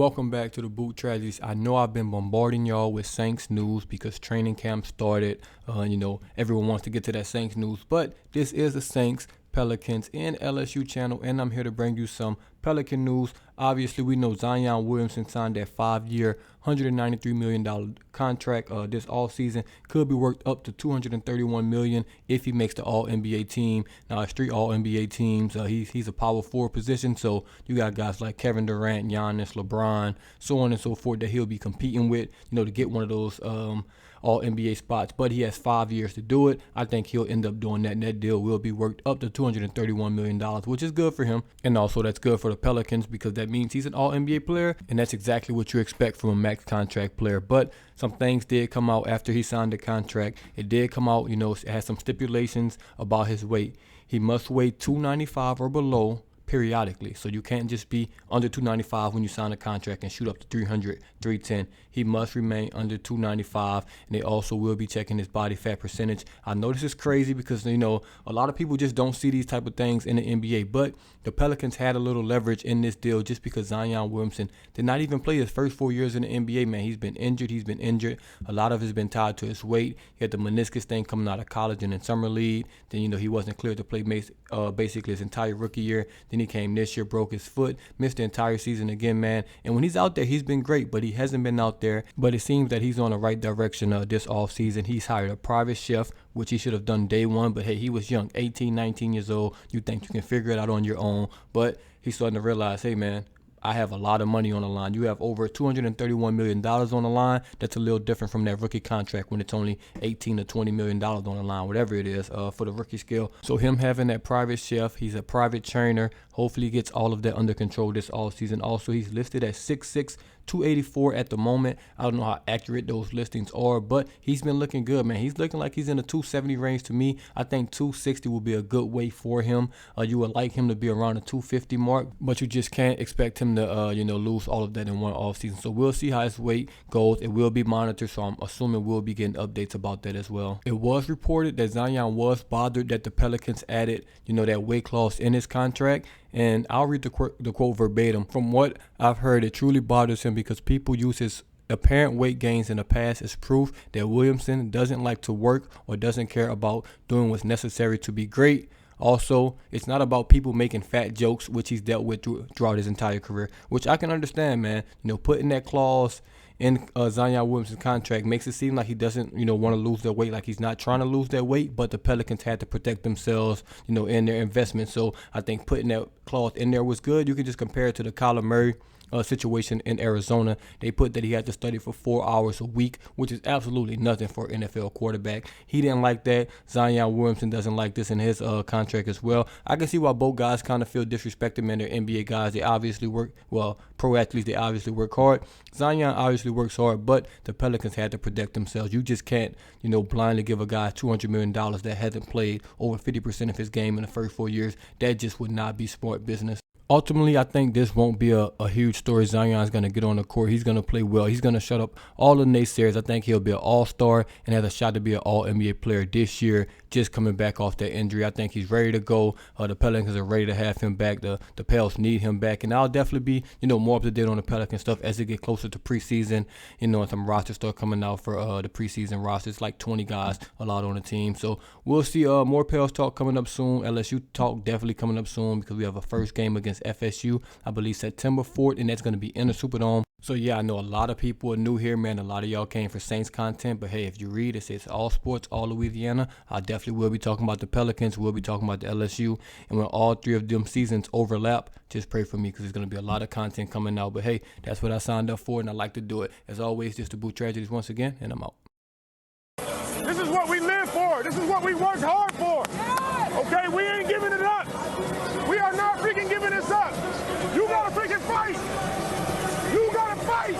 Welcome back to the Boot Tragedies. I know I've been bombarding y'all with Saints news because training camp started. Everyone wants to get to that Saints news, but this is the Saints, Pelicans, and LSU channel, and I'm here to bring you some Pelican news. Obviously, we know Zion Williamson signed that 5-year, $193 million contract this offseason. Could be worked up to $231 million if he makes the All-NBA team. Now, it's 3 All-NBA teams. He's a power forward position, so you got guys like Kevin Durant, Giannis, LeBron, so on and so forth that he'll be competing with, to get one of those All-NBA spots. But he has 5 years to do it. I think he'll end up doing that, and that deal will be worked up to $231 million, which is good for him. And also, that's good for the Pelicans because that means he's an All-NBA player, and that's exactly what you expect from a max contract player. But some things did come out after he signed the contract. It did come out, it has some stipulations about his weight. He must weigh 295 or below periodically. So you can't just be under 295 when you sign a contract and shoot up to 300, 310. He must remain under 295, and they also will be checking his body fat percentage. I know this is crazy because, a lot of people just don't see these type of things in the NBA, but the Pelicans had a little leverage in this deal just because Zion Williamson did not even play his first 4 years in the NBA, man. He's been injured. A lot of it has been tied to his weight. He had the meniscus thing coming out of college and in summer league. Then, he wasn't cleared to play basically his entire rookie year. Then he came this year, broke his foot, missed the entire season again, man. And when he's out there, he's been great, but he hasn't been out there. But it seems that he's on the right direction this offseason. He's hired a private chef, which he should have done day one. But, hey, he was young, 18, 19 years old. You think you can figure it out on your own. But he's starting to realize, hey, man, I have a lot of money on the line. You have over $231 million on the line. That's a little different from that rookie contract when it's only $18 to $20 million on the line, whatever it is for the rookie scale. So him having that private chef, he's a private trainer. Hopefully he gets all of that under control this offseason. Also, he's listed at 6'6", 284 at the moment. I don't know how accurate those listings are, but he's been looking good, man. He's looking like he's in the 270 range to me. I think 260 will be a good weight for him. You would like him to be around the 250 mark, but you just can't expect him to, lose all of that in one offseason. So we'll see how his weight goes. It will be monitored, so I'm assuming we'll be getting updates about that as well. It was reported that Zion was bothered that the Pelicans added, that weight clause in his contract. And I'll read the quote verbatim. From what I've heard, it truly bothers him because people use his apparent weight gains in the past as proof that Williamson doesn't like to work or doesn't care about doing what's necessary to be great. Also, it's not about people making fat jokes, which he's dealt with throughout his entire career, which I can understand, man. Putting that clause in Zion Williamson's contract makes it seem like he doesn't, want to lose that weight, like he's not trying to lose that weight, but the Pelicans had to protect themselves, in their investment. So I think putting that clause in there was good. You can just compare it to the Kyler Murray situation in Arizona. They put that he had to study for 4 hours a week, which is absolutely nothing for an NFL quarterback. He didn't like that. Zion Williamson doesn't like this in his contract as well. I can see why both guys kind of feel disrespected, man. They're NBA guys. They obviously pro athletes, they obviously work hard. Zion obviously works hard, but the Pelicans had to protect themselves. You just can't, blindly give a guy $200 million that hasn't played over 50% of his game in the first 4 years. That just would not be smart business. Ultimately, I think this won't be a huge story. Zion's going to get on the court. He's going to play well. He's going to shut up all the naysayers. I think he'll be an all-star and has a shot to be an all-NBA player this year, just coming back off that injury. I think he's ready to go. The Pelicans are ready to have him back. The Pels need him back. And I'll definitely be, more up to date on the Pelican stuff as it get closer to preseason. And some rosters start coming out for the preseason rosters, like 20 guys, a lot on the team. So we'll see more Pels talk coming up soon. LSU talk definitely coming up soon because we have a first game against FSU, I believe September 4th, and that's going to be in the Superdome. So yeah, I know a lot of people are new here, man. A lot of y'all came for Saints content, but hey, if you read, it says all sports, all Louisiana. I definitely will be talking about the Pelicans. We'll be talking about the LSU, and when all three of them seasons overlap, just pray for me because there's going to be a lot of content coming out. But hey, that's what I signed up for, and I like to do it. As always, just the Boot Tragedies once again, and I'm out. This is what we live for. This is what we worked hard for. Okay, we ain't giving it up. We are not freaking giving this up. You gotta freaking fight. You gotta fight.